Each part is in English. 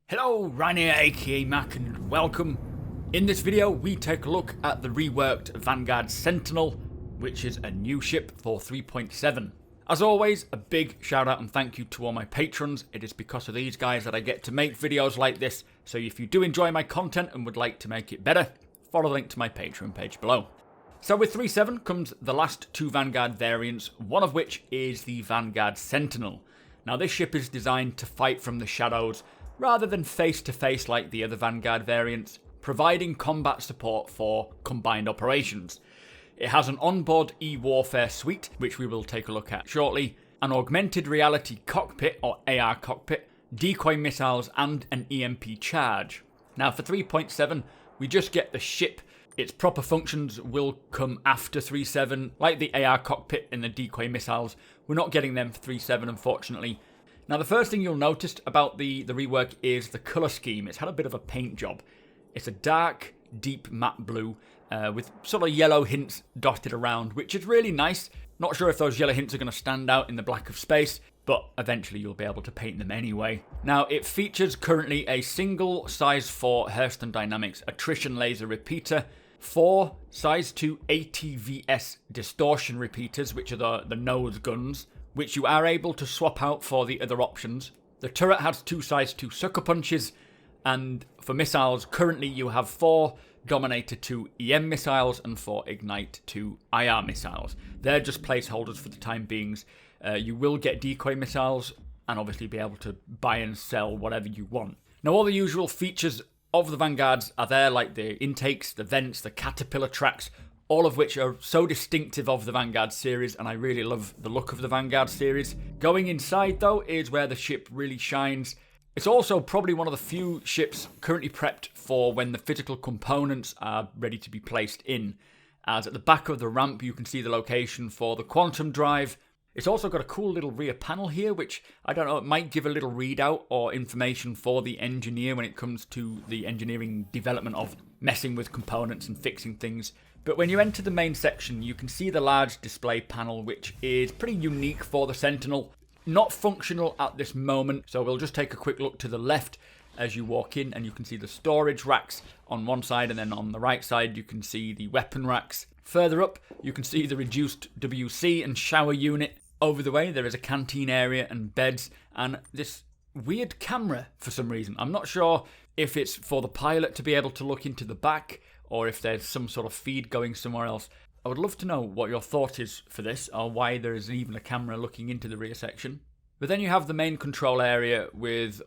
Hello, Ryan here, aka Mac, and welcome. In this video, we take a look at the reworked Vanguard Sentinel, which is a new ship for 3.7. As always, a big shout out and thank you to all my patrons. It is because of these guys that I get to make videos like this, so if you do enjoy my content and would like to make it better, follow the link to my Patreon page below. So with 3.7 comes the last two Vanguard variants, one of which is the Vanguard Sentinel. Now this ship is designed to fight from the shadows, rather than face-to-face like the other Vanguard variants, providing combat support for combined operations. It has an onboard e-warfare suite, which we will take a look at shortly, an augmented reality cockpit or AR cockpit, decoy missiles and an EMP charge. Now for 3.7, we just get the ship. Its proper functions will come after 3.7, like the AR cockpit and the decoy missiles. We're not getting them for 3.7 unfortunately. Now the first thing you'll notice about the rework is the colour scheme. It's had a bit of a paint job. It's a dark, deep matte blue with sort of yellow hints dotted around, which is really nice. Not sure if those yellow hints are going to stand out in the black of space, but eventually you'll be able to paint them anyway. Now it features currently a single size 4 Hurston Dynamics attrition laser repeater, 4 size 2 ATVS distortion repeaters, which are the nose guns, which you are able to swap out for the other options. The turret has 2 size 2 sucker punches, and for missiles, currently you have 4 Dominator 2 EM missiles and 4 Ignite 2 IR missiles. They're just placeholders for the time beings. You will get decoy missiles, and obviously be able to buy and sell whatever you want. Now all the usual features of the Vanguards are there, like the intakes, the vents, the caterpillar tracks, all of which are so distinctive of the Vanguard series, and I really love the look of the Vanguard series. Going inside though is where the ship really shines. It's also probably one of the few ships currently prepped for when the physical components are ready to be placed in, as at the back of the ramp you can see the location for the quantum drive. It's also got a cool little rear panel here, which, I don't know, it might give a little readout or information for the engineer when it comes to the engineering development of messing with components and fixing things. But when you enter the main section, you can see the large display panel, which is pretty unique for the Sentinel. Not functional at this moment, so we'll just take a quick look to the left as you walk in, and you can see the storage racks on one side, and then on the right side you can see the weapon racks. Further up, you can see the reduced WC and shower unit. Over the way, there is a canteen area and beds, and this weird camera for some reason. I'm not sure if it's for the pilot to be able to look into the back, or if there's some sort of feed going somewhere else. I would love to know what your thought is for this, or why there is even a camera looking into the rear section. But then you have the main control area with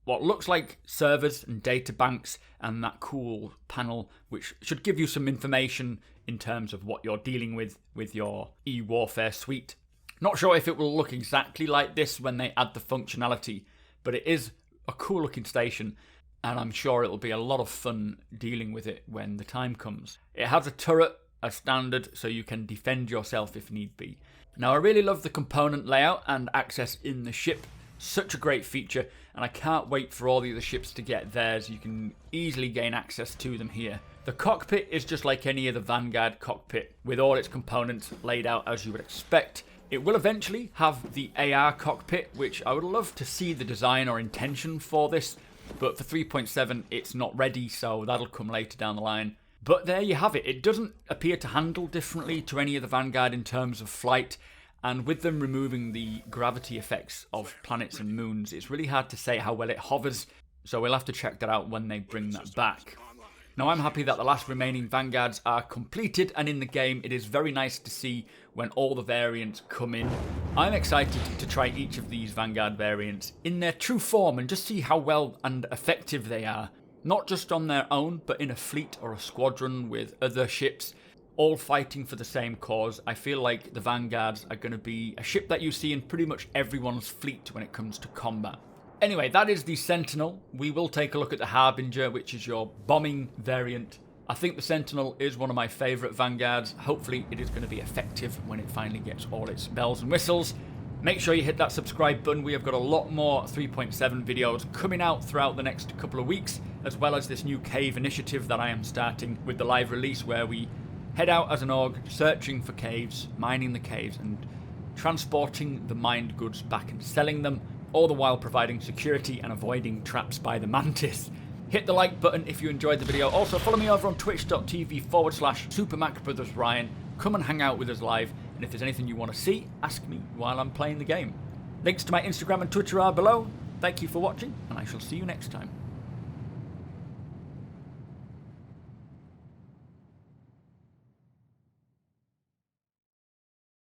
what looks like servers and data banks, and that cool panel which should give you some information in terms of what you're dealing with your e-warfare suite. Not sure if it will look exactly like this when they add the functionality, but it is a cool looking station, and I'm sure it'll be a lot of fun dealing with it when the time comes. It has a turret as standard, so you can defend yourself if need be. Now I really love the component layout and access in the ship. Such a great feature, and I can't wait for all the other ships to get theirs. You can easily gain access to them here. The cockpit is just like any other Vanguard cockpit, with all its components laid out as you would expect. It will eventually have the AR cockpit, which I would love to see the design or intention for this, but for 3.7 it's not ready, so that'll come later down the line. But there you have it. It doesn't appear to handle differently to any of the Vanguard in terms of flight, and with them removing the gravity effects of planets and moons, it's really hard to say how well it hovers, so we'll have to check that out when they bring that back. Now I'm happy that the last remaining Vanguards are completed and in the game. It is very nice to see when all the variants come in. I'm excited to try each of these Vanguard variants in their true form and just see how well and effective they are. Not just on their own, but in a fleet or a squadron with other ships, all fighting for the same cause. I feel like the Vanguards are going to be a ship that you see in pretty much everyone's fleet when it comes to combat. Anyway, that is the Sentinel. We will take a look at the Harbinger, which is your bombing variant. I think the Sentinel is one of my favourite Vanguards. Hopefully it is going to be effective when it finally gets all its bells and whistles. Make sure you hit that subscribe button. We have got a lot more 3.7 videos coming out throughout the next couple of weeks, as well as this new cave initiative that I am starting with the live release, where we head out as an org, searching for caves, mining the caves, and transporting the mined goods back and selling them all the while providing security and avoiding traps by the mantis. Hit the like button if you enjoyed the video. Also follow me over on twitch.tv/supermacbrothers. Come and hang out with us live, and if there's anything you want to see, ask me while I'm playing the game. Links to my Instagram and Twitter are below. Thank you for watching, and I shall see you next time.